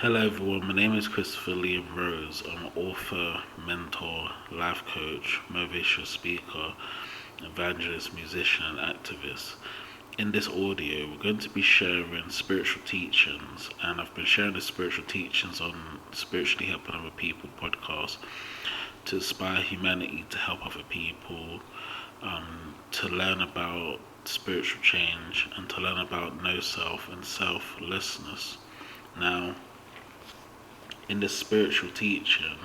Hello everyone, my name is Christopher Liam Rose. I'm an author, mentor, life coach, motivational speaker, evangelist, musician, and activist. In this audio, we're going to be sharing spiritual teachings, and I've been sharing the spiritual teachings on Spiritually Helping Other People podcast to inspire humanity to help other people, to learn about spiritual change, and to learn about no self and selflessness. Now, in this spiritual teaching,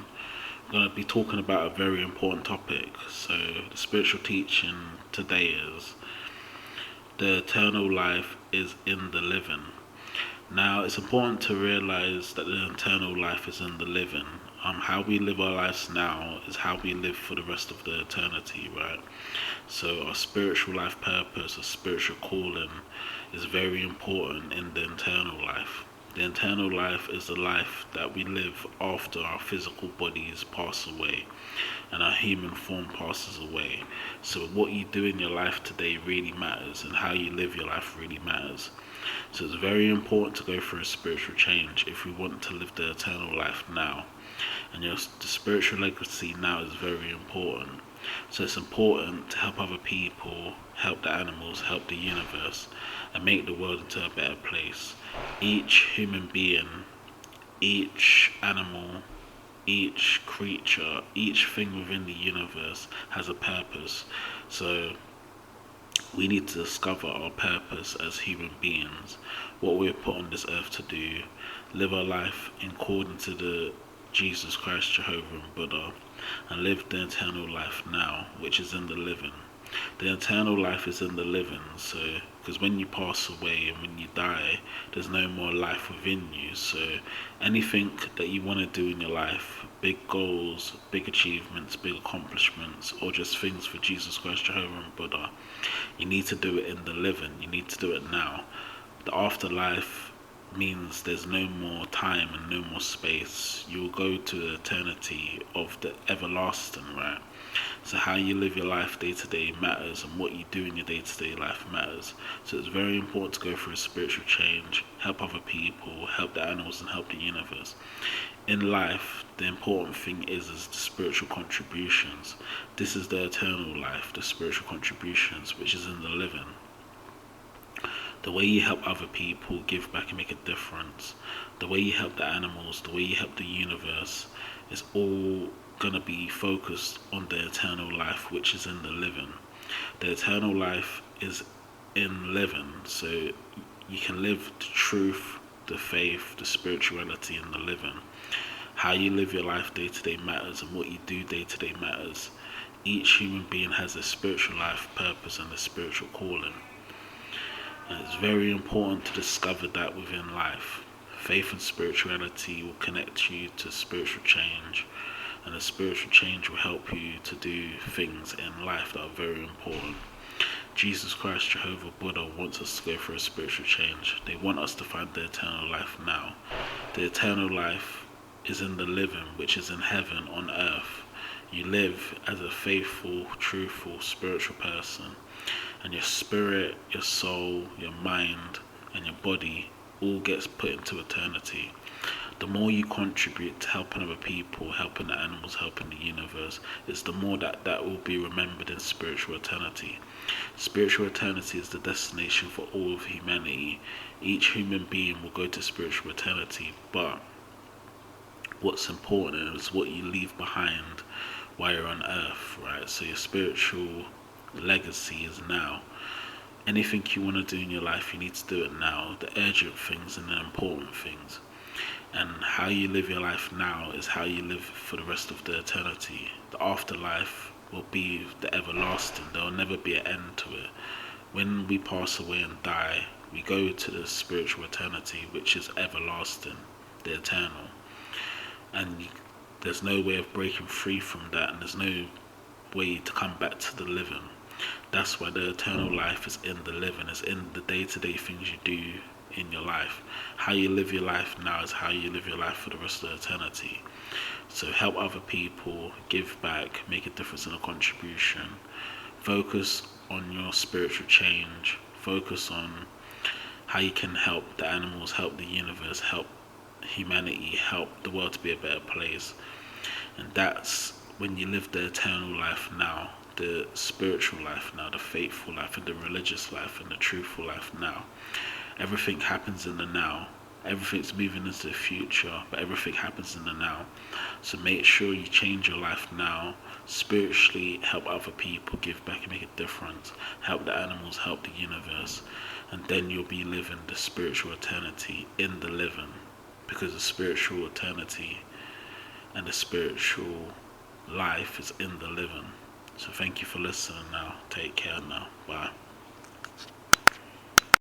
I'm going to be talking about a very important topic. So, the spiritual teaching today is the eternal life is in the living. Now, it's important to realize that the eternal life is in the living. How we live our lives now is how we live for the rest of the eternity, right? So, our spiritual life purpose, our spiritual calling, is very important in the eternal life. The eternal life is the life that we live after our physical bodies pass away and our human form passes away. So what you do in your life today really matters, and how you live your life really matters. So it's very important to go through a spiritual change if we want to live the eternal life now. And the spiritual legacy now is very important. So it's important to help other people, help the animals, help the universe, and make the world into a better place. Each human being, each animal, each creature, each thing within the universe has a purpose. So we need to discover our purpose as human beings, what we're put on this earth to do, live our life in accordance to the Jesus Christ, Jehovah and Buddha, and live the eternal life now, which is in the living. The eternal life is in the living, so because when you pass away and when you die, there's no more life within you. So anything that you want to do in your life, big goals, big achievements, big accomplishments, or just things for Jesus Christ, Jehovah and Buddha, you need to do it in the living. You need to do it now. The afterlife means there's no more time and no more space. You'll go to the eternity of the everlasting, right? So how you live your life day to day matters, and what you do in your day to day life matters. So it's very important to go through a spiritual change, help other people, help the animals, and help the universe. In life, the important thing is the spiritual contributions. This is the eternal life, the spiritual contributions, which is in the living. The way you help other people give back and make a difference, the way you help the animals, the way you help the universe, is all going to be focused on the eternal life, which is in the living. The eternal life is in living, so you can live the truth, the faith, the spirituality in the living. How you live your life day to day matters, and what you do day to day matters. Each human being has a spiritual life purpose and a spiritual calling. And it's very important to discover that within life. Faith and spirituality will connect you to spiritual change, and the spiritual change will help you to do things in life that are very important. Jesus Christ, Jehovah, Buddha wants us to go through a spiritual change. They want us to find the eternal life now. The eternal life is in the living, which is in heaven on earth. You live as a faithful, truthful, spiritual person, and your spirit, your soul, your mind, and your body all gets put into eternity. The more you contribute to helping other people, helping the animals, helping the universe, it's the more that will be remembered in spiritual eternity. Spiritual eternity is the destination for all of humanity. Each human being will go to spiritual eternity, but what's important is what you leave behind while you're on earth, right? So your spiritual legacy is now. Anything you want to do in your life, you need to do it now. The urgent things and the important things. And how you live your life now is how you live for the rest of the eternity. The afterlife will be the everlasting. There will never be an end to it. When we pass away and die, we go to the spiritual eternity, which is everlasting, the eternal. And there's no way of breaking free from that, and there's no way to come back to the living. That's why the eternal life is in the living, it's in the day-to-day things you do in your life. How you live your life now is how you live your life for the rest of eternity. So help other people, give back, make a difference and a contribution. Focus on your spiritual change. Focus on how you can help the animals, help the universe, help humanity, help the world to be a better place. And that's when you live the eternal life now, the spiritual life now, the faithful life, and the religious life, and the truthful life now. Everything happens in the now. Everything's moving into the future, but everything happens in the now. So make sure you change your life now. Spiritually, help other people, give back and make a difference. Help the animals, help the universe. And then you'll be living the spiritual eternity in the living. Because the spiritual eternity and the spiritual life is in the living. So thank you for listening now. Take care now. Bye.